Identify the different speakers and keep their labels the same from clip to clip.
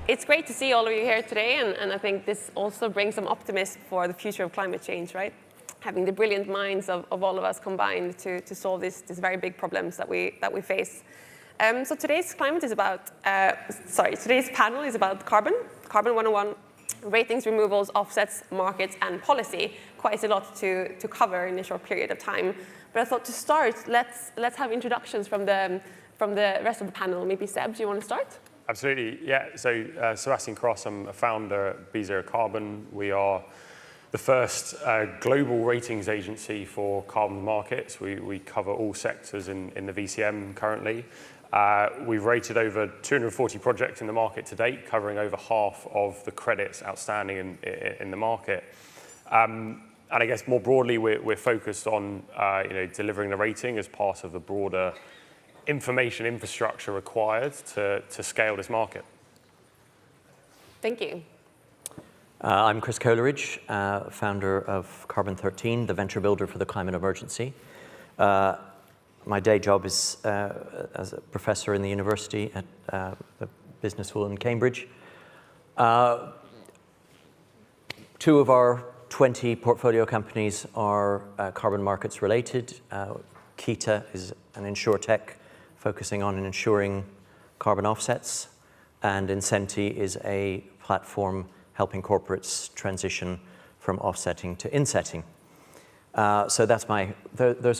Speaker 1: it's great to see all of you here today, and I think this also brings some optimism for the future of climate change, right? Having the brilliant minds of all of us combined to solve these very big problems that we face. So today's panel is about carbon 101, ratings, removals, offsets, markets, and policy. Quite a lot to cover in a short period of time. But I thought to start, let's have introductions from the rest of the panel. Maybe Seb, do you want to start?
Speaker 2: Absolutely, yeah. So Sebastien Cross, I'm a founder at B0 Carbon. We are the first global ratings agency for carbon markets. We cover all sectors in the VCM currently. We've rated over 240 projects in the market to date, covering over half of the credits outstanding in the market. And I guess more broadly, we're focused on delivering the rating as part of the broader information infrastructure required to scale this market.
Speaker 1: Thank you.
Speaker 3: I'm Chris Coleridge, founder of Carbon 13, the venture builder for the climate emergency. My day job is as a professor in the university at the Business School in Cambridge. 2 of our 20 portfolio companies are carbon markets related. Kita is an insurtech focusing on insuring carbon offsets, and Incenti is a platform helping corporates transition from offsetting to insetting. So those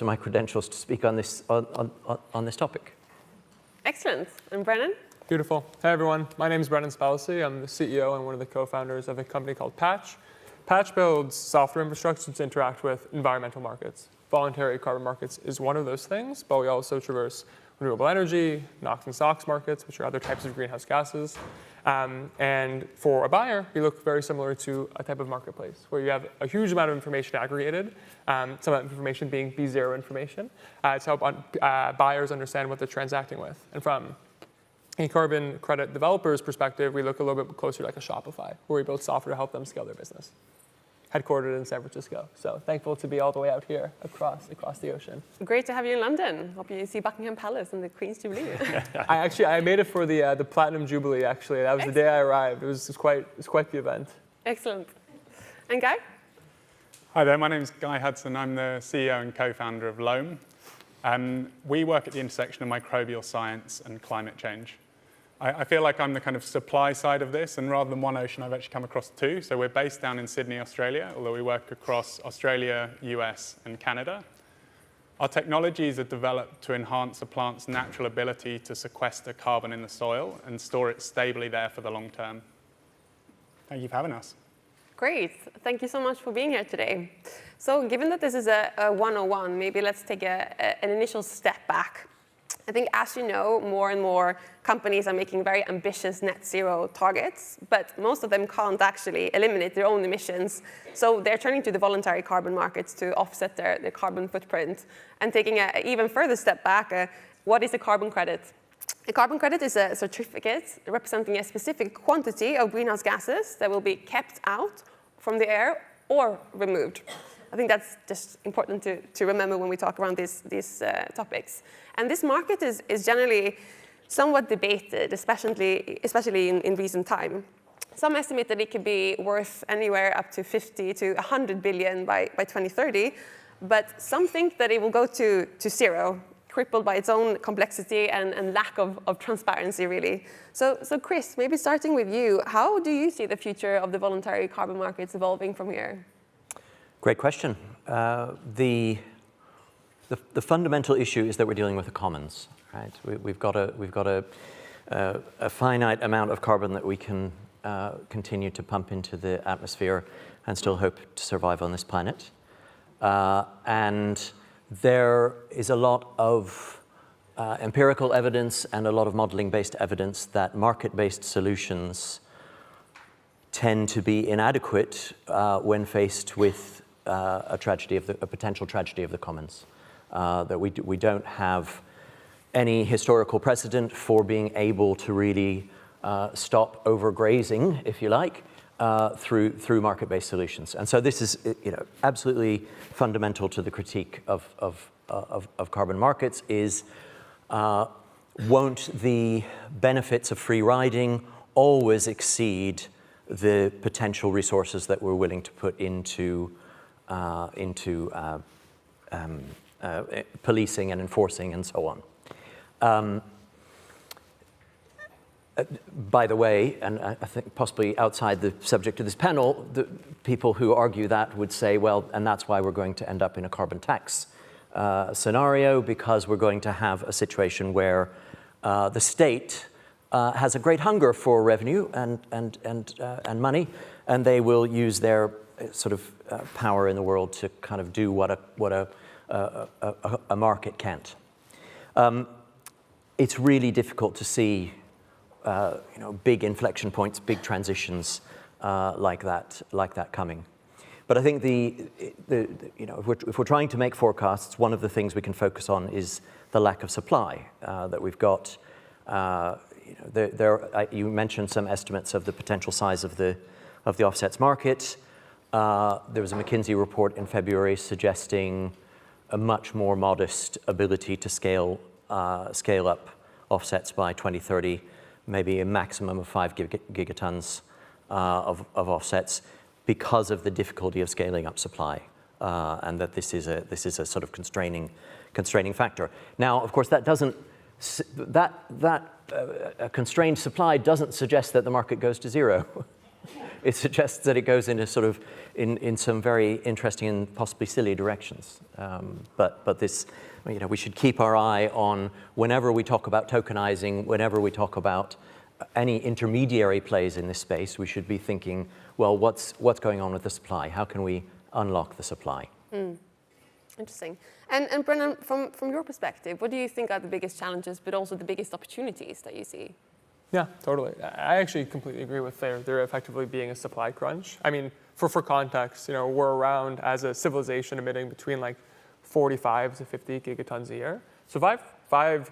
Speaker 3: are my credentials to speak on this topic.
Speaker 1: Excellent. And Brennan?
Speaker 4: Beautiful. Hey everyone, my name is Brennan Spellacy. I'm the CEO and one of the co-founders of a company called Patch. Patch builds software infrastructure to interact with environmental markets. Voluntary carbon markets is one of those things, but we also traverse renewable energy, NOx and SOx markets, which are other types of greenhouse gases. And for a buyer, we look very similar to a type of marketplace where you have a huge amount of information aggregated, some of that information being B0 information, to help buyers understand what they're transacting with. And from a carbon credit developer's perspective, we look a little bit closer like a Shopify, where we build software to help them scale their business. Headquartered in San Francisco. So thankful to be all the way out here across the ocean.
Speaker 1: Great to have you in London. Hope you see Buckingham Palace and the Queen's Jubilee.
Speaker 4: I made it for the Platinum Jubilee, actually. That was the day I arrived. It was quite the event.
Speaker 1: Excellent. And Guy?
Speaker 5: Hi there, my name is Guy Hudson. I'm the CEO and co-founder of Loam. We work at the intersection of microbial science and climate change. I feel like I'm the kind of supply side of this, and rather than one ocean, I've actually come across 2. So we're based down in Sydney, Australia, although we work across Australia, US, and Canada. Our technologies are developed to enhance a plant's natural ability to sequester carbon in the soil and store it stably there for the long term. Thank you for having us.
Speaker 1: Great. Thank you so much for being here today. So given that this is a 101, maybe let's take an initial step back. I think, as you know, more and more companies are making very ambitious net zero targets, but most of them can't actually eliminate their own emissions. So they're turning to the voluntary carbon markets to offset their carbon footprint. And taking an even further step back, what is a carbon credit? A carbon credit is a certificate representing a specific quantity of greenhouse gases that will be kept out from the air or removed. I think that's just important to remember when we talk around these topics. And this market is generally somewhat debated, especially in recent time. Some estimate that it could be worth anywhere up to 50 to 100 billion by 2030, but some think that it will go to zero, crippled by its own complexity and lack of transparency, really. So Chris, maybe starting with you, how do you see the future of the voluntary carbon markets evolving from here?
Speaker 3: Great question. The fundamental issue is that we're dealing with the commons, right? We've got a finite amount of carbon that we can continue to pump into the atmosphere and still hope to survive on this planet. And there is a lot of empirical evidence and a lot of modeling-based evidence that market-based solutions tend to be inadequate when faced with a potential tragedy of the commons. That we don't have any historical precedent for being able to really stop overgrazing, if you like, through market-based solutions. And so this is absolutely fundamental to the critique of carbon markets is won't the benefits of free riding always exceed the potential resources that we're willing to put into policing and enforcing and so on. By the way, and I think possibly outside the subject of this panel, the people who argue that would say, well, and that's why we're going to end up in a carbon tax scenario, because we're going to have a situation where the state has a great hunger for revenue and money, and they will use their sort of power in the world to kind of do what a market can't. It's really difficult to see big inflection points, big transitions like that coming. But I think if we're trying to make forecasts, one of the things we can focus on is the lack of supply that we've got. You mentioned some estimates of the potential size of the offsets market. There was a McKinsey report in February suggesting a much more modest ability to scale up offsets by 2030, maybe a maximum of 5 gigatons of offsets, because of the difficulty of scaling up supply, and that this is a sort of constraining factor. Now, of course, that doesn't a constrained supply doesn't suggest that the market goes to zero. It suggests that it goes into sort of in some very interesting and possibly silly directions. But this, we should keep our eye on whenever we talk about tokenizing, whenever we talk about any intermediary plays in this space, we should be thinking, well, what's going on with the supply? How can we unlock the supply?
Speaker 1: Interesting. And Brennan, from your perspective, what do you think are the biggest challenges, but also the biggest opportunities that you see?
Speaker 4: Yeah, totally. I actually completely agree with there effectively being a supply crunch. I mean, for context, we're around as a civilization emitting between like 45 to 50 gigatons a year. So 5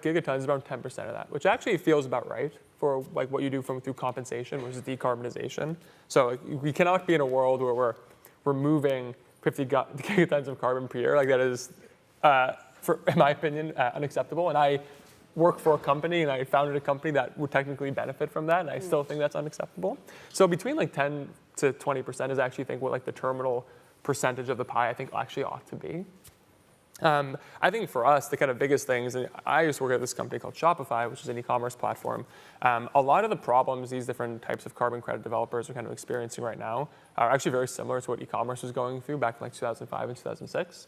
Speaker 4: gigatons is around 10% of that, which actually feels about right for like what you do through compensation versus decarbonization. So we cannot be in a world where we're removing 50 gigatons of carbon per year. Like that is, in my opinion, unacceptable. And I work for a company, and I founded a company that would technically benefit from that, and I still think that's unacceptable. So between like 10 to 20% is actually, I think, what like the terminal percentage of the pie I think actually ought to be. I think for us, the kind of biggest things, and I used to work at this company called Shopify, which is an e-commerce platform. A lot of the problems these different types of carbon credit developers are kind of experiencing right now are actually very similar to what e-commerce was going through back in like 2005 and 2006.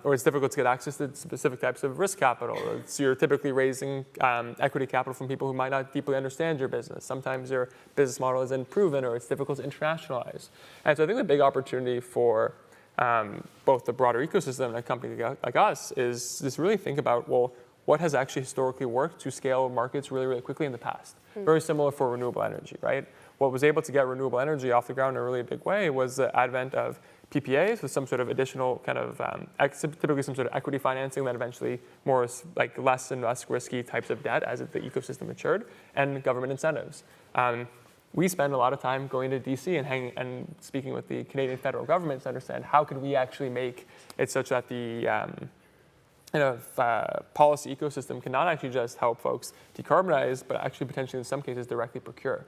Speaker 4: Or it's difficult to get access to specific types of risk capital. You're typically raising equity capital from people who might not deeply understand your business. Sometimes your business model isn't proven, or it's difficult to internationalize. And so I think the big opportunity for both the broader ecosystem and a company like us is just really think about, well, what has actually historically worked to scale markets really, really quickly in the past? Very similar for renewable energy, right? What was able to get renewable energy off the ground in a really big way was the advent of PPAs with some sort of additional kind of, typically some sort of equity financing that eventually more like less and less risky types of debt as the ecosystem matured, and government incentives. We spend a lot of time going to DC and speaking with the Canadian federal government to understand how can we actually make it such that the policy ecosystem can not actually just help folks decarbonize, but actually potentially in some cases directly procure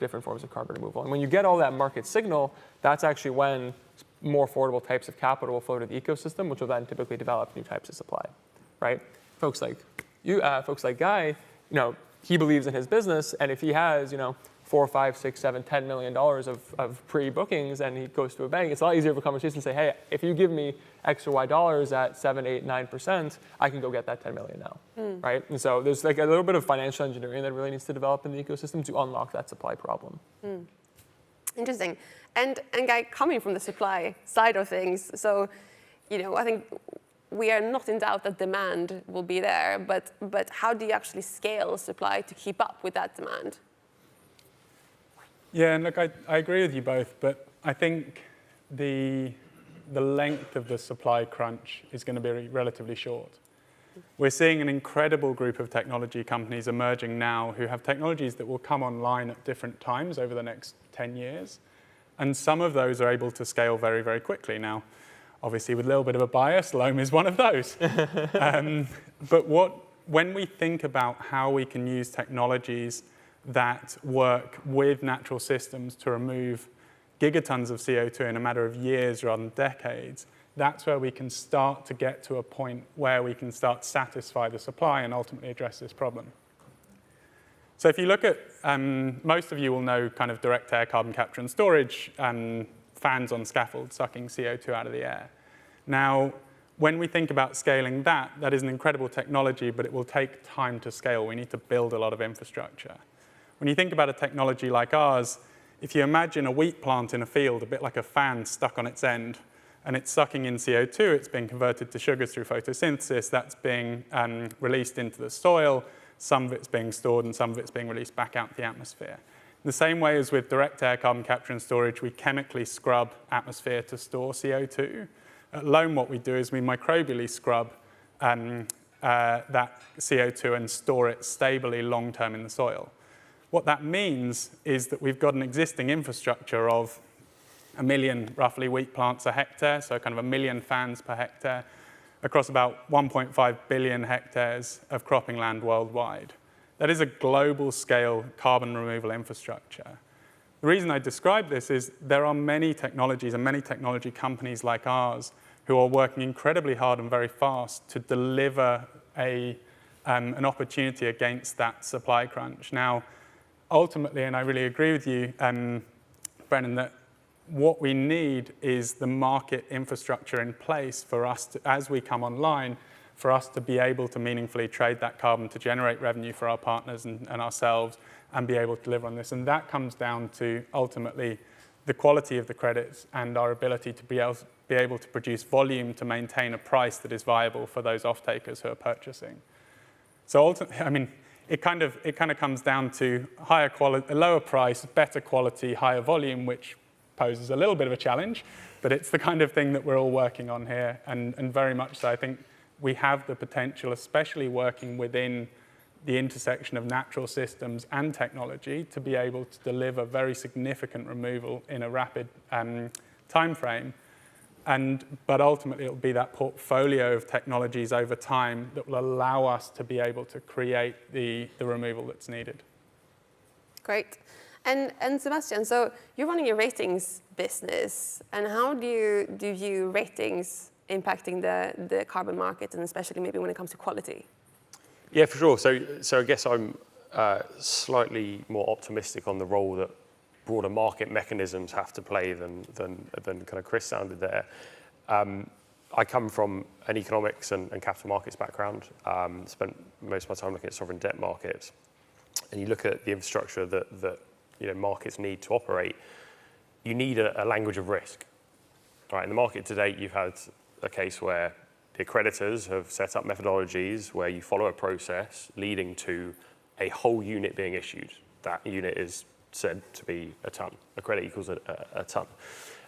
Speaker 4: different forms of carbon removal. And when you get all that market signal, that's actually when more affordable types of capital will flow to the ecosystem, which will then typically develop new types of supply, right? Folks like you, folks like Guy, he believes in his business, and if he has, $4, $5, $6, $7, $10 million of pre-bookings, and he goes to a bank, it's a lot easier of a conversation to say, hey, if you give me X or Y dollars at 7, 8, 9%, I can go get that 10 million now, right? And so there's like a little bit of financial engineering that really needs to develop in the ecosystem to unlock that supply problem.
Speaker 1: Interesting. And Guy, coming from the supply side of things, so, I think we are not in doubt that demand will be there, but how do you actually scale supply to keep up with that demand?
Speaker 5: Yeah, and look, I agree with you both, but I think the length of the supply crunch is going to be relatively short. We're seeing an incredible group of technology companies emerging now who have technologies that will come online at different times over the next 10 years. And some of those are able to scale very, very quickly. Now, obviously, with a little bit of a bias, Loam is one of those. But when we think about how we can use technologies that work with natural systems to remove gigatons of CO2 in a matter of years rather than decades, that's where we can start to get to a point where we can start to satisfy the supply and ultimately address this problem. So if you look at, most of you will know kind of direct air carbon capture and storage, fans on scaffold sucking CO2 out of the air. Now, when we think about scaling that, that is an incredible technology, but it will take time to scale. We need to build a lot of infrastructure. When you think about a technology like ours, if you imagine a wheat plant in a field, a bit like a fan stuck on its end, and it's sucking in CO2, it's being converted to sugars through photosynthesis, that's being released into the soil, some of it's being stored and some of it's being released back out into the atmosphere. The same way as with direct air carbon capture and storage, we chemically scrub atmosphere to store CO2. At Loam, what we do is we microbially scrub that CO2 and store it stably long-term in the soil. What that means is that we've got an existing infrastructure of 1 million, roughly, wheat plants a hectare, so kind of 1 million fans per hectare, across about 1.5 billion hectares of cropping land worldwide. That is a global scale carbon removal infrastructure. The reason I describe this is there are many technologies and many technology companies like ours who are working incredibly hard and very fast to deliver an opportunity against that supply crunch. Now, ultimately, and I really agree with you, Brennan, that what we need is the market infrastructure in place for us to, as we come online, for us to be able to meaningfully trade that carbon to generate revenue for our partners and ourselves and be able to deliver on this. And that comes down to, ultimately, the quality of the credits and our ability to be able to produce volume to maintain a price that is viable for those off-takers who are purchasing. So ultimately, I mean, it kind of comes down to higher quality, a lower price, better quality, higher volume, which poses a little bit of a challenge, but it's the kind of thing that we're all working on here, and very much so. I think we have the potential, especially working within the intersection of natural systems and technology, to be able to deliver very significant removal in a rapid time frame. But ultimately, it will be that portfolio of technologies over time that will allow us to be able to create the removal that's needed.
Speaker 1: Great. And Sebastien, so you're running a ratings business, and how do you view ratings impacting the carbon market, and especially maybe when it comes to quality?
Speaker 2: Yeah, for sure. So I guess I'm slightly more optimistic on the role that broader market mechanisms have to play than kind of Chris sounded there. I come from an economics and capital markets background. Spent most of my time looking at sovereign debt markets, and you look at the infrastructure that markets need to operate. You need a language of risk. Right, in the market today, you've had a case where the accreditors have set up methodologies where you follow a process leading to a whole unit being issued. That unit is said to be a ton. A credit equals a ton.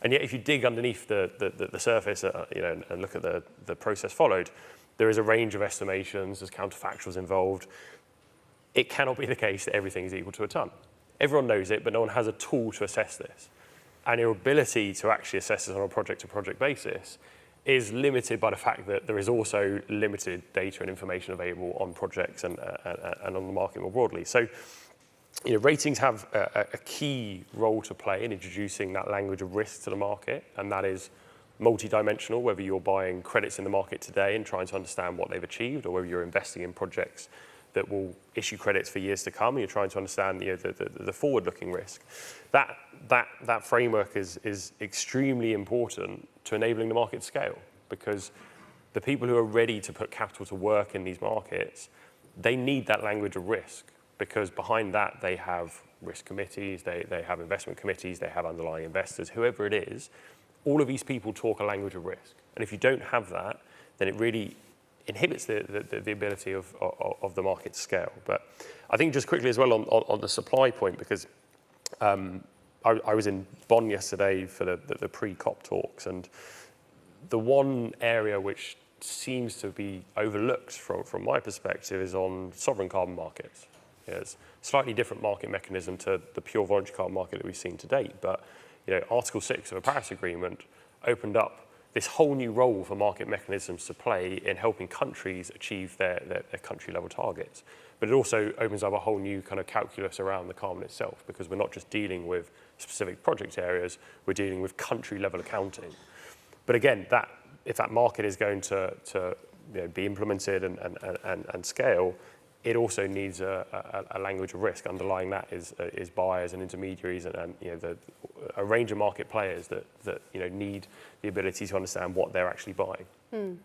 Speaker 2: And yet, if you dig underneath the surface, and look at the process followed, there is a range of estimations. There's counterfactuals involved. It cannot be the case that everything is equal to a ton. Everyone knows it, but no one has a tool to assess this. And your ability to actually assess this on a project-to-project basis is limited by the fact that there is also limited data and information available on projects and on the market more broadly. So, ratings have a key role to play in introducing that language of risk to the market, and that is multidimensional, whether you're buying credits in the market today and trying to understand what they've achieved, or whether you're investing in projects that will issue credits for years to come, and you're trying to understand the forward-looking risk. That framework is extremely important to enabling the market to scale, because the people who are ready to put capital to work in these markets, they need that language of risk, because behind that they have risk committees, they have investment committees, they have underlying investors, whoever it is. All of these people talk a language of risk. And if you don't have that, then it really inhibits the ability of the market to scale. But I think just quickly as well on the supply point, because I was in Bonn yesterday for the pre-COP talks, and the one area which seems to be overlooked from my perspective is on sovereign carbon markets. It's a slightly different market mechanism to the pure voluntary carbon market that we've seen to date, but Article 6 of the Paris Agreement opened up this whole new role for market mechanisms to play in helping countries achieve their country level targets. But it also opens up a whole new kind of calculus around the carbon itself, because we're not just dealing with specific project areas, we're dealing with country level accounting. But again, if that market is going to be implemented and scale, it also needs a language of risk. Underlying that is buyers and intermediaries and a range of market players that need the ability to understand what they're actually buying.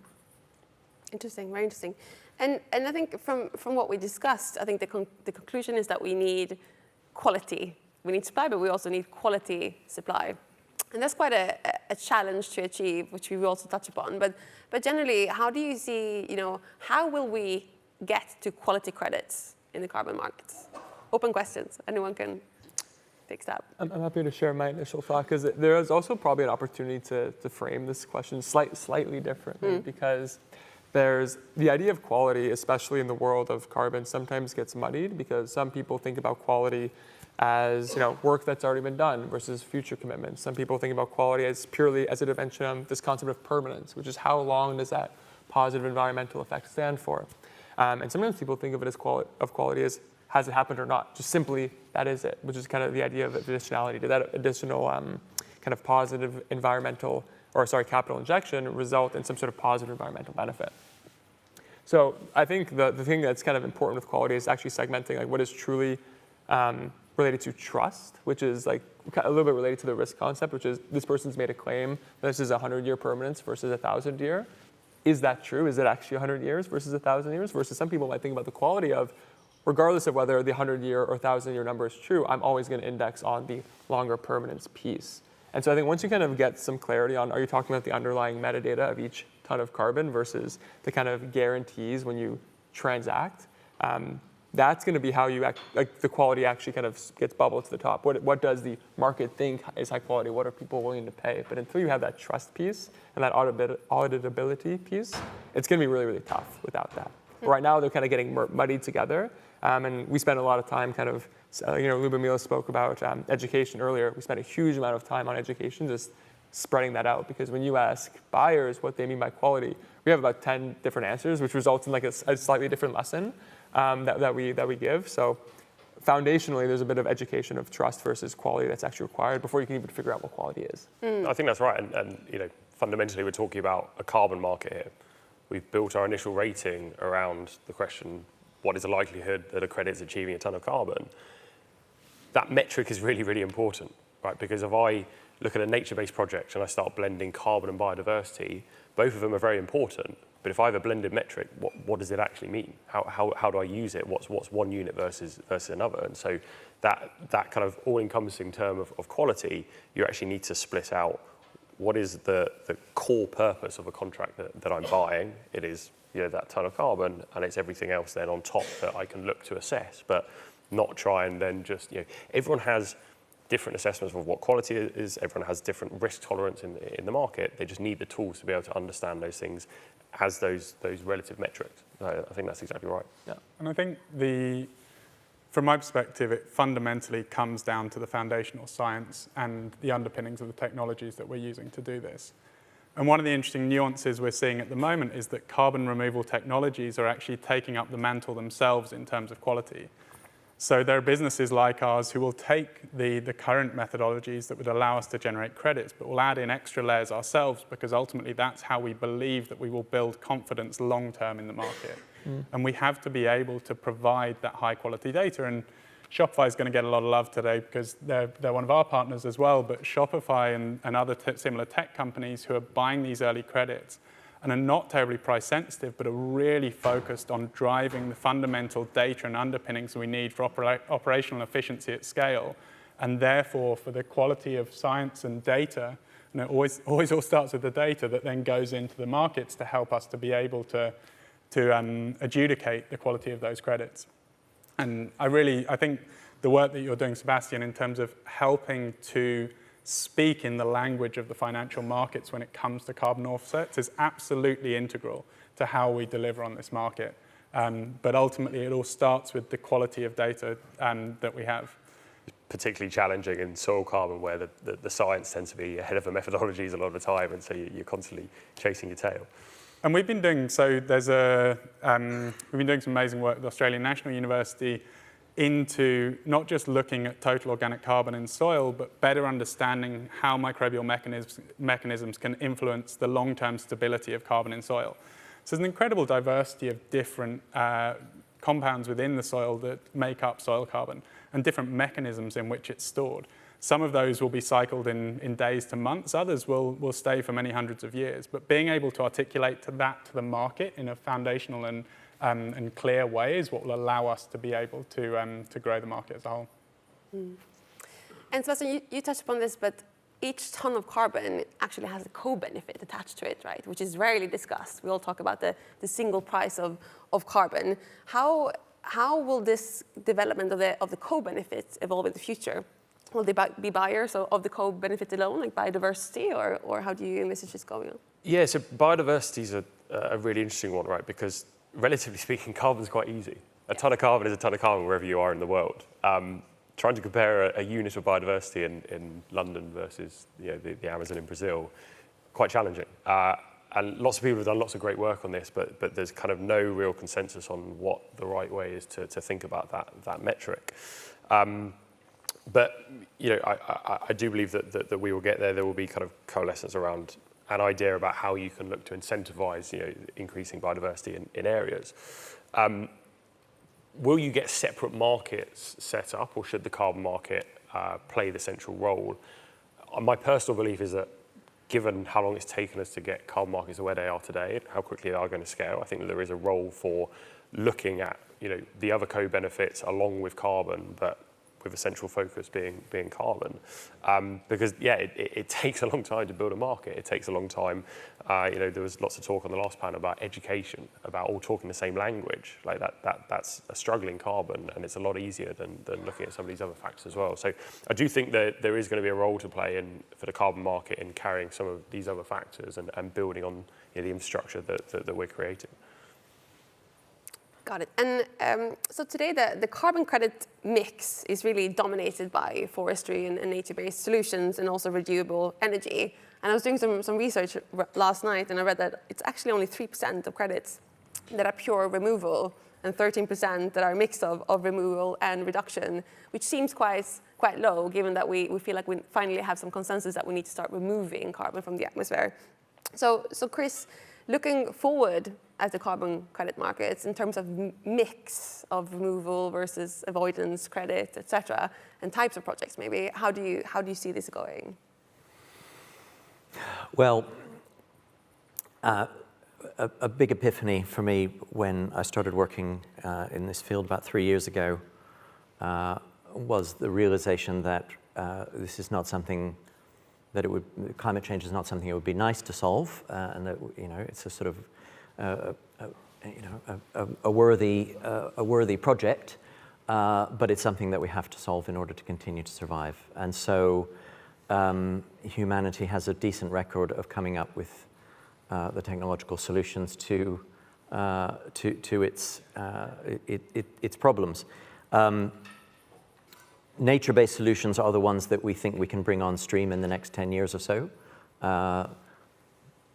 Speaker 1: Interesting, very interesting. And I think from what we discussed, I think the conclusion is that we need quality. We need supply, but we also need quality supply. And that's quite a challenge to achieve, which we will also touch upon. But generally, how do you see, how will we get to quality credits in the carbon markets? Open questions. Anyone can take a stab.
Speaker 4: I'm happy to share my initial thought, because there is also probably an opportunity to frame this question slightly differently, because there's the idea of quality, especially in the world of carbon, sometimes gets muddied, because some people think about quality as work that's already been done versus future commitments. Some people think about quality as purely as a dimension of this concept of permanence, which is how long does that positive environmental effect stand for. And sometimes people think of it as quality as has it happened or not, just simply that is it, which is kind of the idea of additionality. Did that additional kind of positive environmental, capital injection result in some sort of positive environmental benefit? So I think the thing that's kind of important with quality is actually segmenting like what is truly related to trust, which is like a little bit related to the risk concept, which is this person's made a claim that this is 100-year permanence versus 1,000-year. Is that true? Is it actually 100 years versus 1,000 years? Versus some people might think about the quality of, regardless of whether the 100-year or 1,000-year number is true, I'm always going to index on the longer permanence piece. And so I think once you kind of get some clarity on, are you talking about the underlying metadata of each ton of carbon versus the kind of guarantees when you transact, that's going to be how you the quality actually kind of gets bubbled to the top. What does the market think is high quality? What are people willing to pay? But until you have that trust piece and that auditability piece, it's going to be really, really tough without that. Right now, they're kind of getting muddied together. And we spend a lot of time kind of, Lubomila spoke about education earlier. We spent a huge amount of time on education, just spreading that out. Because when you ask buyers what they mean by quality, we have about 10 different answers, which results in like a slightly different lesson that we give. So foundationally, there's a bit of education of trust versus quality that's actually required before you can even figure out what quality is.
Speaker 2: I think that's right. And fundamentally, we're talking about a carbon market here. We've built our initial rating around the question, what is the likelihood that a credit is achieving a ton of carbon? That metric is really, really important, right? Because if I look at a nature-based project and I start blending carbon and biodiversity, both of them are very important. But if I have a blended metric, what does it actually mean? How do I use it? What's one unit versus another? And so that kind of all-encompassing term of quality, you actually need to split out what is the core purpose of a contract that I'm buying. It is that ton of carbon, and it's everything else then on top that I can look to assess, but not try and then just, everyone has different assessments of what quality is, everyone has different risk tolerance in the market. They just need the tools to be able to understand those things as those relative metrics. I think that's exactly right.
Speaker 5: Yeah. And I think from my perspective, it fundamentally comes down to the foundational science and the underpinnings of the technologies that we're using to do this. And one of the interesting nuances we're seeing at the moment is that carbon removal technologies are actually taking up the mantle themselves in terms of quality. So there are businesses like ours who will take the current methodologies that would allow us to generate credits, but will add in extra layers ourselves, because ultimately that's how we believe that we will build confidence long-term in the market. And we have to be able to provide that high-quality data. And Shopify is going to get a lot of love today because they're one of our partners as well, but Shopify and other similar tech companies who are buying these early credits and are not terribly price sensitive, but are really focused on driving the fundamental data and underpinnings we need for operational efficiency at scale, and therefore for the quality of science and data. And it always all starts with the data that then goes into the markets to help us to be able to adjudicate the quality of those credits. And I think the work that you're doing, Sebastien, in terms of helping to speak in the language of the financial markets when it comes to carbon offsets is absolutely integral to how we deliver on this market. But ultimately, it all starts with the quality of data that we have.
Speaker 2: particularly challenging in soil carbon, where the science tends to be ahead of the methodologies a lot of the time, and so you're constantly chasing your tail.
Speaker 5: And we've been doing, so there's we've been doing some amazing work at the Australian National University into not just looking at total organic carbon in soil, but better understanding how microbial mechanisms can influence the long-term stability of carbon in soil. So there's an incredible diversity of different compounds within the soil that make up soil carbon and different mechanisms in which it's stored. Some of those will be cycled in days to months, others will stay for many hundreds of years. But being able to articulate that to the market in a foundational and clear way is what will allow us to be able to grow the market as a whole.
Speaker 1: Mm. And Sebastien, you touched upon this, but each ton of carbon actually has a co-benefit attached to it, right? Which is rarely discussed. We all talk about the single price of carbon. How will this development of the co-benefits evolve in the future? Will they be buyers of the co-benefit alone, like biodiversity, or how do you envisage this going on? Yeah,
Speaker 2: so biodiversity is a really interesting one, right? Because relatively speaking, carbon is quite easy. A ton of carbon is a ton of carbon wherever you are in the world. Trying to compare a unit of biodiversity in London versus the Amazon in Brazil, quite challenging. And lots of people have done lots of great work on this, but there's kind of no real consensus on what the right way is to think about that metric. But I do believe that we will get there. There will be kind of coalescence around an idea about how you can look to incentivize increasing biodiversity in areas. Will you get separate markets set up, or should the carbon market play the central role? My personal belief is that given how long it's taken us to get carbon markets to where they are today and how quickly they are going to scale, I think that there is a role for looking at the other co-benefits along with carbon, but with a central focus being carbon. Because it takes a long time to build a market. It takes a long time. There was lots of talk on the last panel about education, about all talking the same language. Like that's a struggle in carbon, and it's a lot easier than looking at some of these other factors as well. So I do think that there is going to be a role to play for the carbon market in carrying some of these other factors and building on the infrastructure that we're creating. Got it. And so today the carbon credit mix is really dominated by forestry and nature-based solutions and also renewable energy. And I was doing some research last night, and I read that it's actually only 3% of credits that are pure removal and 13% that are a mix of removal and reduction, which seems quite low, given that we feel like we finally have some consensus that we need to start removing carbon from the atmosphere. So Chris, looking forward at the carbon credit markets in terms of mix of removal versus avoidance credit, et cetera, and types of projects maybe, how do you see this going?
Speaker 3: Well, a big epiphany for me when I started working in this field about 3 years ago was the realization that this is not something that climate change is not something it would be nice to solve, and that it's a sort of a worthy project, but it's something that we have to solve in order to continue to survive. And so humanity has a decent record of coming up with the technological solutions to its problems. Nature-based solutions are the ones that we think we can bring on stream in the next 10 years or so.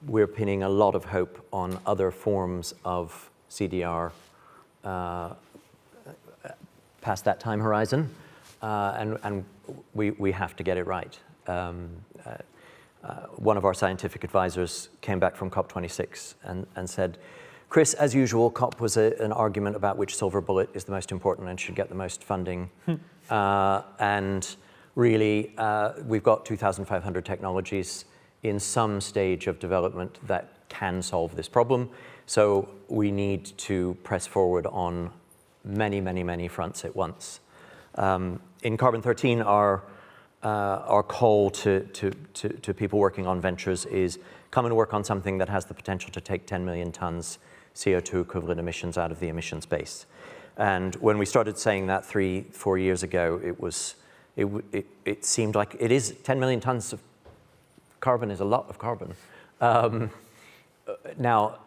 Speaker 3: We're pinning a lot of hope on other forms of CDR past that time horizon, and we have to get it right. One of our scientific advisors came back from COP26 and said, Chris, as usual, COP was an argument about which silver bullet is the most important and should get the most funding. And really, we've got 2,500 technologies in some stage of development that can solve this problem. So we need to press forward on many, many, many fronts at once. In Carbon 13, our call to people working on ventures is come and work on something that has the potential to take 10 million tons CO2 equivalent emissions out of the emission space. And when we started saying that 3-4 years ago, it seemed like it is 10 million tons of carbon is a lot of carbon. Now,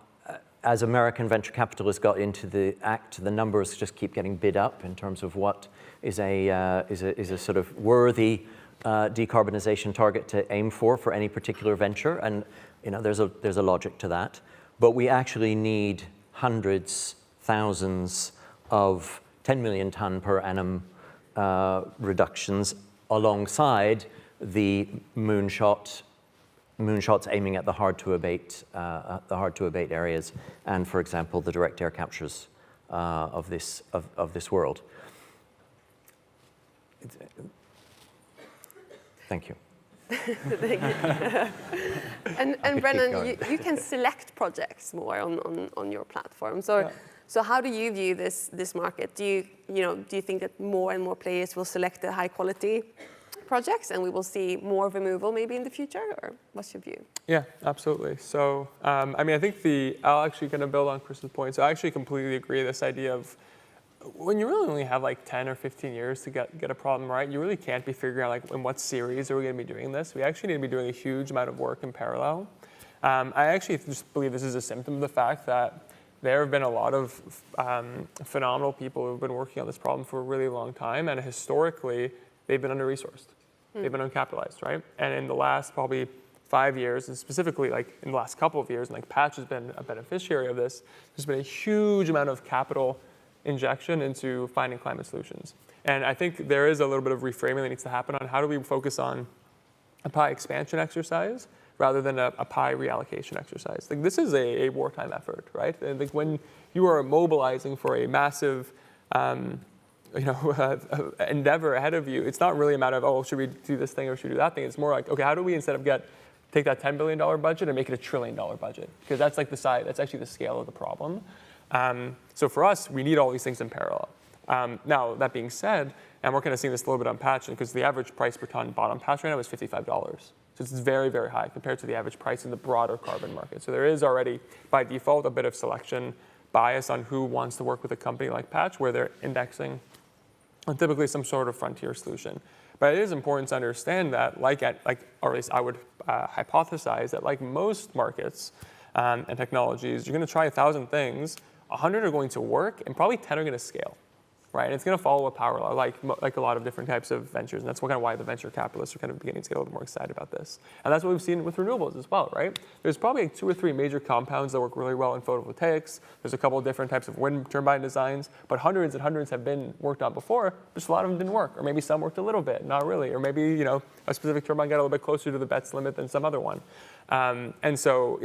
Speaker 3: as American venture capitalists got into the act, the numbers just keep getting bid up in terms of what is a sort of worthy decarbonization target to aim for any particular venture, and there's a logic to that. But we actually need hundreds, thousands of 10 million ton per annum reductions alongside the moonshots aiming at the hard to abate areas, and for example the direct air captures of this world. Thank you.
Speaker 1: Thank you. And Brennan, you can select projects more on your platform. So how do you view this market? Do you think that more and more players will select the high quality projects and we will see more removal maybe in the future, or what's your view?
Speaker 4: Yeah, absolutely. So, I think I'll actually kind of build on Chris's point. So I actually completely agree this idea of when you really only have like 10 or 15 years to get a problem right, you really can't be figuring out like in what series are we going to be doing this. We actually need to be doing a huge amount of work in parallel. I actually just believe this is a symptom of the fact that there have been a lot of phenomenal people who have been working on this problem for a really long time, and historically they've been under-resourced. They've been uncapitalized, right? And in the last probably 5 years, and specifically like in the last couple of years, and like Patch has been a beneficiary of this, there's been a huge amount of capital injection into finding climate solutions. And I think there is a little bit of reframing that needs to happen on how do we focus on a pie expansion exercise rather than a pie reallocation exercise. Like this is a wartime effort, right? And like when you are mobilizing for a massive endeavor ahead of you, it's not really a matter of, oh, should we do this thing or should we do that thing? It's more like, okay, how do we instead of take that $10 billion budget and make it a $1 trillion budget? Because that's like that's actually the scale of the problem. So for us, we need all these things in parallel. Now, that being said, and we're kind of seeing this a little bit on Patch, because the average price per ton bought on Patch right now is $55. So it's very, very high compared to the average price in the broader carbon market. So there is already, by default, a bit of selection bias on who wants to work with a company like Patch, where they're indexing on typically some sort of frontier solution. But it is important to understand that, or at least I would hypothesize that like most markets and technologies, you're going to try 1,000 things, 100 are going to work, and probably 10 are going to scale. Right, and it's going to follow a power law, like a lot of different types of ventures, and that's kind of why the venture capitalists are kind of beginning to get a little bit more excited about this. And that's what we've seen with renewables as well, right? There's probably like 2 or 3 major compounds that work really well in photovoltaics. There's a couple of different types of wind turbine designs, but hundreds and hundreds have been worked on before. Just a lot of them didn't work, or maybe some worked a little bit, not really, or maybe a specific turbine got a little bit closer to the BETS limit than some other one. And so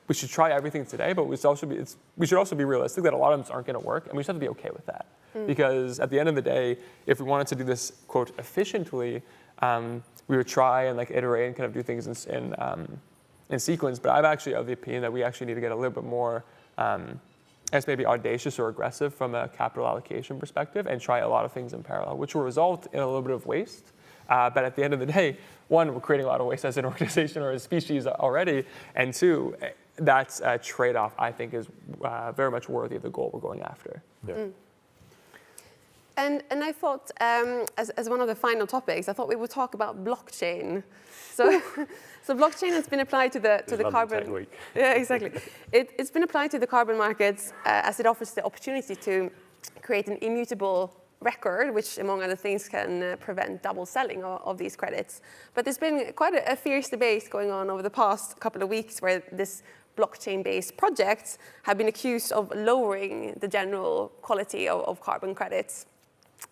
Speaker 4: we should try everything today, but we should also be realistic that a lot of them aren't going to work, and we just have to be okay with that. Because at the end of the day, if we wanted to do this, quote, efficiently, we would try and iterate and kind of do things in sequence. But I'm actually of the opinion that we actually need to get a little bit more, as maybe audacious or aggressive from a capital allocation perspective and try a lot of things in parallel, which will result in a little bit of waste. But at the end of the day, 1, we're creating a lot of waste as an organization or a species already, and 2, that's a trade-off I think is very much worthy of the goal we're going after.
Speaker 2: Yeah.
Speaker 1: And I thought, as one of the final topics, I thought we would talk about blockchain. So blockchain has been applied to the carbon.
Speaker 2: Tech Week.
Speaker 1: Yeah, exactly. It's been applied to the carbon markets as it offers the opportunity to create an immutable record, which, among other things, can prevent double selling of these credits. But there's been quite a fierce debate going on over the past couple of weeks, where this blockchain-based projects have been accused of lowering the general quality of carbon credits.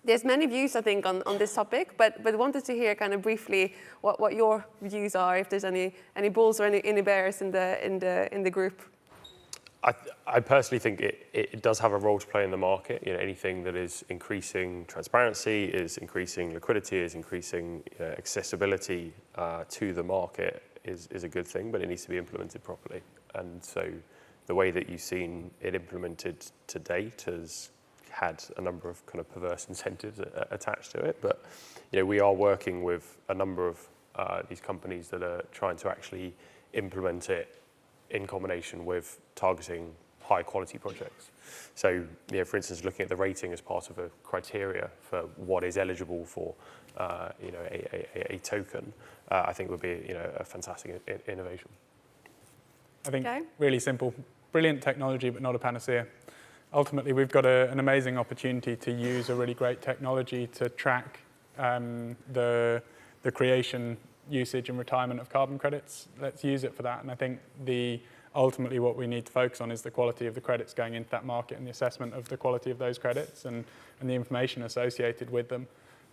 Speaker 1: There's many views, I think, on this topic, but wanted to hear kind of briefly what your views are, if there's any bulls or any bears in the group.
Speaker 2: I personally think it does have a role to play in the market. Anything that is increasing transparency, is increasing liquidity, is increasing accessibility to the market is a good thing, but it needs to be implemented properly. And so the way that you've seen it implemented to date has had a number of kind of perverse incentives attached to it. But we are working with a number of these companies that are trying to actually implement it in combination with targeting high quality projects. So, for instance, looking at the rating as part of a criteria for what is eligible for, a token, I think would be, a fantastic innovation.
Speaker 5: I think really simple. brilliant technology, but not a panacea. Ultimately, we've got an amazing opportunity to use a really great technology to track the creation, usage, and retirement of carbon credits. Let's use it for that. And I think ultimately what we need to focus on is the quality of the credits going into that market and the assessment of the quality of those credits and the information associated with them.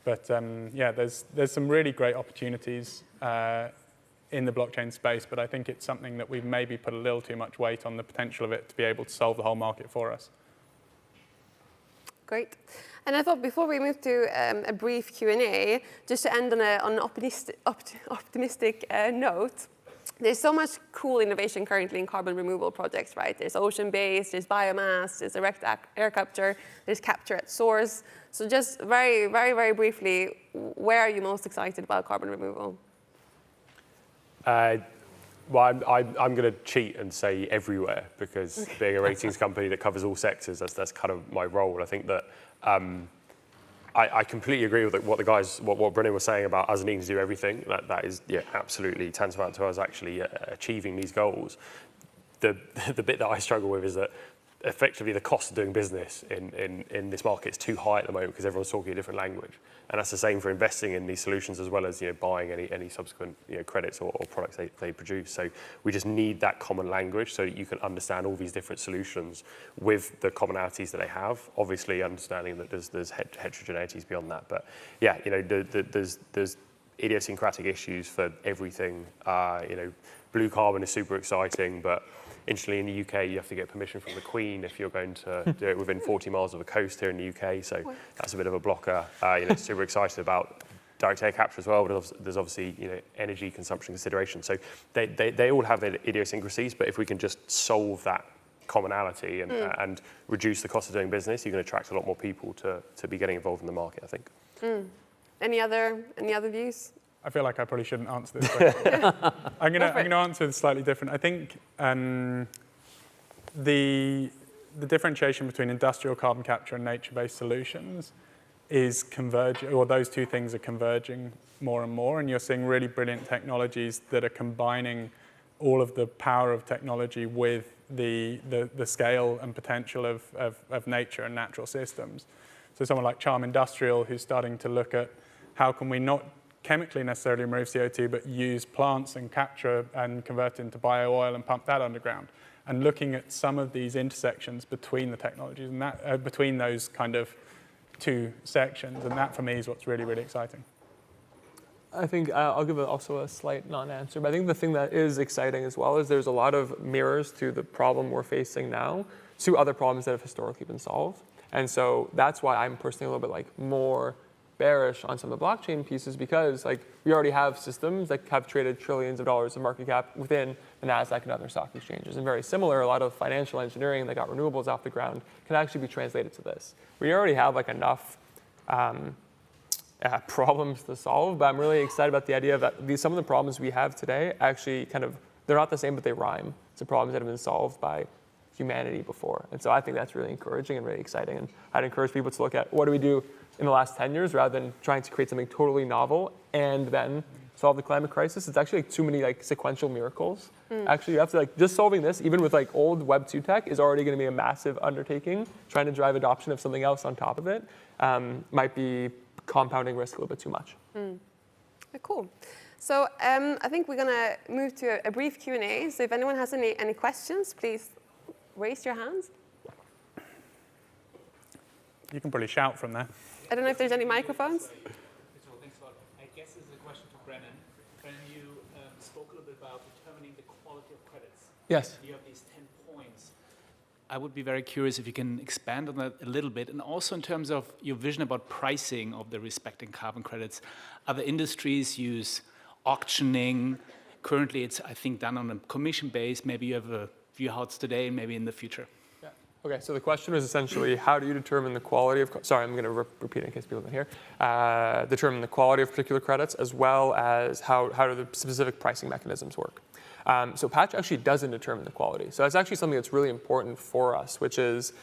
Speaker 5: But yeah, there's some really great opportunities in the blockchain space, but I think it's something that we've maybe put a little too much weight on the potential of it to be able to solve the whole market for us.
Speaker 1: Great. And I thought before we move to a brief Q&A, just to end on an optimistic note, there's so much cool innovation currently in carbon removal projects, right? There's ocean-based, there's biomass, there's direct air capture, there's capture at source. So just very, very, very briefly, where are you most excited about carbon removal?
Speaker 2: Well, I'm going to cheat and say everywhere, because being a ratings company that covers all sectors, that's kind of my role. I think that I completely agree with what Brennan was saying about us needing to do everything. That is, yeah, absolutely tantamount to us actually achieving these goals. The bit that I struggle with is that effectively the cost of doing business in this market is too high at the moment because everyone's talking a different language. And that's the same for investing in these solutions as well as buying any subsequent credits or products they produce. So we just need that common language so that you can understand all these different solutions with the commonalities that they have. Obviously, understanding that there's heterogeneities beyond that. But yeah, there's idiosyncratic issues for everything. Blue carbon is super exciting, but interestingly, in the UK, you have to get permission from the Queen if you're going to do it within 40 miles of a coast here in the UK. So that's a bit of a blocker. Super excited about direct air capture as well, but there's obviously energy consumption considerations. So they all have their idiosyncrasies, but if we can just solve that commonality and reduce the cost of doing business, you can attract a lot more people to be getting involved in the market, I think.
Speaker 1: Any other views?
Speaker 5: I feel like I probably shouldn't answer this question. I'm going to answer it slightly different. I think the differentiation between industrial carbon capture and nature-based solutions is converging, or those two things are converging more and more, and you're seeing really brilliant technologies that are combining all of the power of technology with the scale and potential of nature and natural systems. So someone like Charm Industrial, who's starting to look at how can we not chemically necessarily remove CO2, but use plants and capture and convert it into bio-oil and pump that underground. And looking at some of these intersections between the technologies and that between those kind of two sections, and that for me is what's really, really exciting.
Speaker 4: I think I'll give also a slight non-answer, but I think the thing that is exciting as well is there's a lot of mirrors to the problem we're facing now to other problems that have historically been solved. And so that's why I'm personally a little bit more bearish on some of the blockchain pieces, because we already have systems that have traded trillions of dollars of market cap within the NASDAQ and other stock exchanges. And very similar, a lot of financial engineering that got renewables off the ground can actually be translated to this. We already have enough problems to solve, but I'm really excited about the idea that some of the problems we have today actually they're not the same, but they rhyme to problems that have been solved by humanity before. And so I think that's really encouraging and really exciting. And I'd encourage people to look at what do we do in the last 10 years rather than trying to create something totally novel and then solve the climate crisis. It's actually too many sequential miracles. Actually, you have to just solving this, even with old Web 2 tech, is already going to be a massive undertaking. Trying to drive adoption of something else on top of it might be compounding risk a little bit too much.
Speaker 1: Cool. So I think we're going to move to a brief Q&A. So if anyone has any questions, please raise your hands.
Speaker 5: You can probably shout from there.
Speaker 1: I don't know if there's any microphones.
Speaker 6: Thanks a lot. I guess this is a question to Brennan. Brennan, you spoke a little bit about determining the quality of credits.
Speaker 4: Yes.
Speaker 6: You have these 10 points. I would be very curious if you can expand on that a little bit, and also in terms of your vision about pricing of the respective carbon credits. Other industries use auctioning. Currently, it's, I think, done on a commission base. Maybe you have a view how it's today and maybe in the future.
Speaker 4: Okay, so the question was essentially, how do you determine the quality of, sorry, I'm going to repeat it in case people didn't hear, determine the quality of particular credits, as well as how do the specific pricing mechanisms work. So Patch actually doesn't determine the quality. So that's actually something that's really important for us, which is,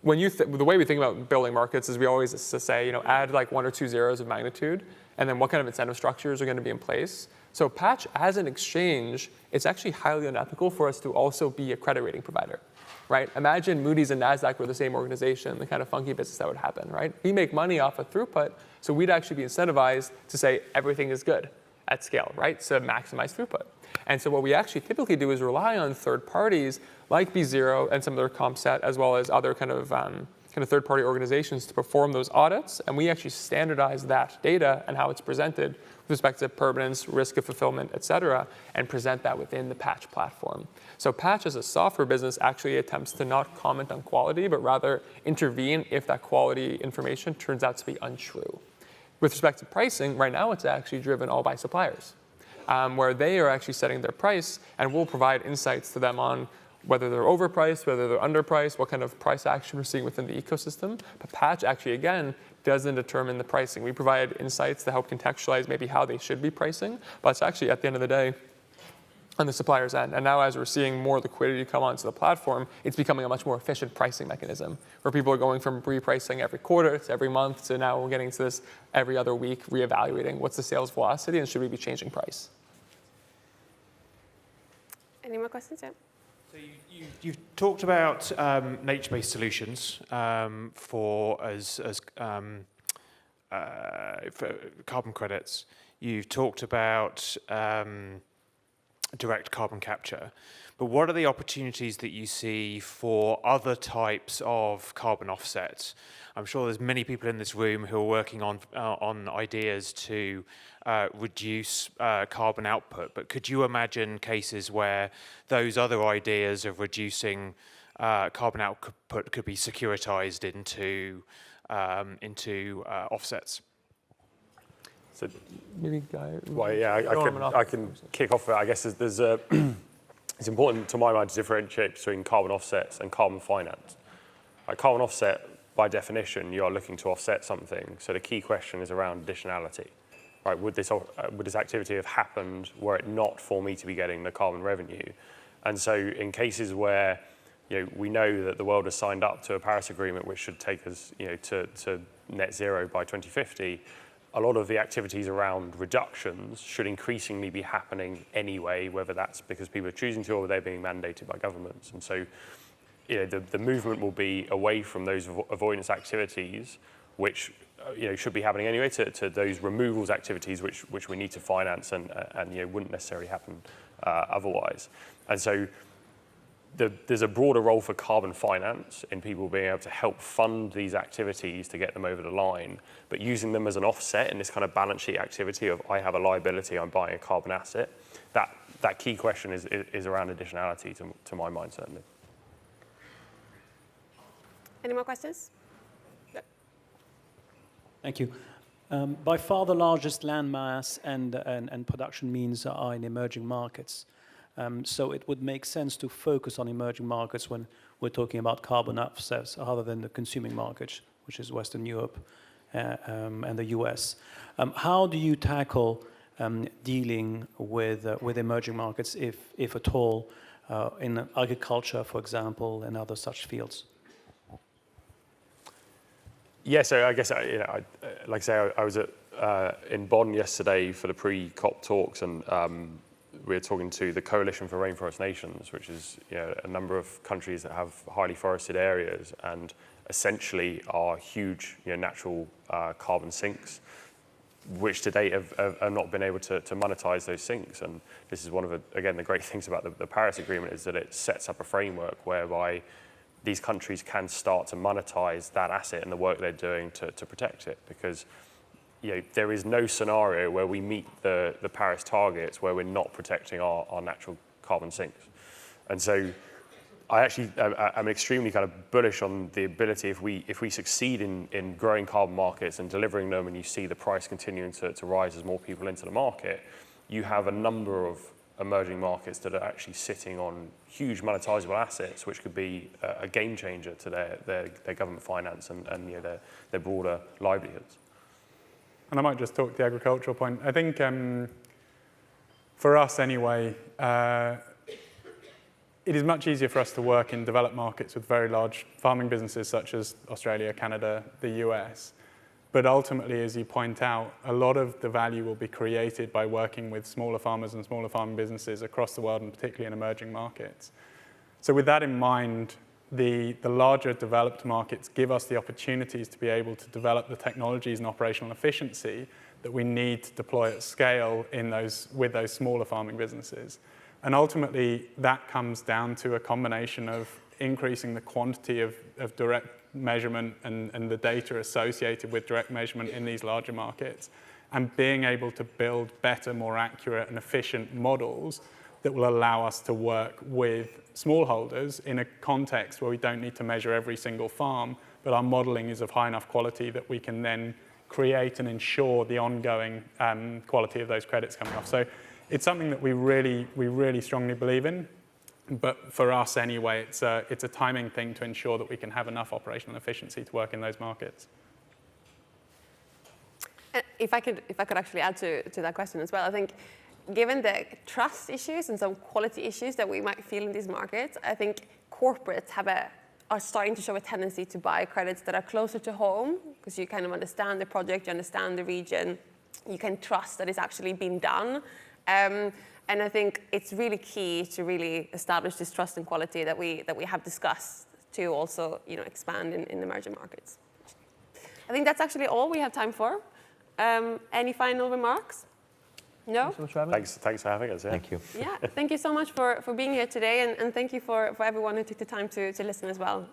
Speaker 4: when the way we think about building markets is we always say, add 1 or 2 zeros of magnitude, and then what kind of incentive structures are going to be in place. So Patch, as an exchange, it's actually highly unethical for us to also be a credit rating provider, right? Imagine Moody's and NASDAQ were the same organization, the kind of funky business that would happen, right? We make money off of throughput, so we'd actually be incentivized to say everything is good at scale, right? To maximize throughput. And so what we actually typically do is rely on third parties like B0 and some of their comp set, as well as other kind of third-party organizations to perform those audits. And we actually standardize that data and how it's presented with respect to permanence, risk of fulfillment, et cetera, and present that within the Patch platform. So Patch as a software business actually attempts to not comment on quality, but rather intervene if that quality information turns out to be untrue. With respect to pricing, right now it's actually driven all by suppliers, where they are actually setting their price, and we'll provide insights to them on whether they're overpriced, whether they're underpriced, what kind of price action we're seeing within the ecosystem. But Patch actually, again, doesn't determine the pricing. We provide insights to help contextualize maybe how they should be pricing, but it's actually, at the end of the day, on the supplier's end. And now as we're seeing more liquidity come onto the platform, it's becoming a much more efficient pricing mechanism, where people are going from repricing every quarter to every month to now we're getting to this every other week, reevaluating what's the sales velocity and should we be changing price.
Speaker 1: Any more questions? Yeah.
Speaker 7: So you've talked about nature-based solutions for carbon credits. You've talked about direct carbon capture. But what are the opportunities that you see for other types of carbon offsets? I'm sure there's many people in this room who are working on ideas to reduce carbon output, but could you imagine cases where those other ideas of reducing carbon output could be securitized into offsets?
Speaker 2: So,
Speaker 4: maybe Guy.
Speaker 2: well, yeah, I can kick off. I guess there's it's important to my mind to differentiate between carbon offsets and carbon finance. Carbon offset, by definition, you are looking to offset something. So the key question is around additionality. Right? Would this activity have happened were it not for me to be getting the carbon revenue? And so in cases where we know that the world has signed up to a Paris Agreement which should take us to net zero by 2050, a lot of the activities around reductions should increasingly be happening anyway, whether that's because people are choosing to or they're being mandated by governments. And so the movement will be away from those avoidance activities, which should be happening anyway, to those removals activities which we need to finance and wouldn't necessarily happen otherwise. And so there's a broader role for carbon finance in people being able to help fund these activities to get them over the line, but using them as an offset in this kind of balance sheet activity of I have a liability, I'm buying a carbon asset. That key question is around additionality to my mind, certainly.
Speaker 1: Any more questions?
Speaker 8: Thank you. By far the largest landmass and production means are in emerging markets. So it would make sense to focus on emerging markets when we're talking about carbon offsets other than the consuming markets, which is Western Europe and the US. How do you tackle dealing with emerging markets, if at all, in agriculture, for example, and other such fields?
Speaker 2: Yeah, so I guess, like I say, I was in Bonn yesterday for the pre-COP talks, and we were talking to the Coalition for Rainforest Nations, which is a number of countries that have highly forested areas and essentially are huge natural carbon sinks, which to date have not been able to monetize those sinks. And this is one of the great things about the Paris Agreement is that it sets up a framework whereby these countries can start to monetize that asset and the work they're doing to protect it, because there is no scenario where we meet the Paris targets where we're not protecting our natural carbon sinks. And so I'm extremely kind of bullish on the ability, if we succeed in growing carbon markets and delivering them, and you see the price continuing to rise as more people enter the market, you have a number of emerging markets that are actually sitting on huge monetizable assets, which could be a game changer to their government finance and their broader livelihoods.
Speaker 5: And I might just talk to the agricultural point. I think for us anyway, it is much easier for us to work in developed markets with very large farming businesses such as Australia, Canada, the US. But ultimately, as you point out, a lot of the value will be created by working with smaller farmers and smaller farming businesses across the world, and particularly in emerging markets. So with that in mind, the larger developed markets give us the opportunities to be able to develop the technologies and operational efficiency that we need to deploy at scale with those smaller farming businesses. And ultimately, that comes down to a combination of increasing the quantity of direct measurement and the data associated with direct measurement in these larger markets, and being able to build better, more accurate and efficient models that will allow us to work with smallholders in a context where we don't need to measure every single farm, but our modeling is of high enough quality that we can then create and ensure the ongoing quality of those credits coming off. So it's something that we really strongly believe in. But for us anyway, it's a timing thing to ensure that we can have enough operational efficiency to work in those markets.
Speaker 1: And if I could actually add to that question as well, I think given the trust issues and some quality issues that we might feel in these markets, I think corporates are starting to show a tendency to buy credits that are closer to home, because you kind of understand the project, you understand the region, you can trust that it's actually been done. And I think it's really key to really establish this trust and quality that we have discussed to also expand in emerging markets. I think that's actually all we have time for. Any final remarks? No?
Speaker 2: Thanks for having us. Yeah.
Speaker 3: Thank you.
Speaker 1: Yeah, thank you so much for being here today, and thank you for everyone who took the time to listen as well.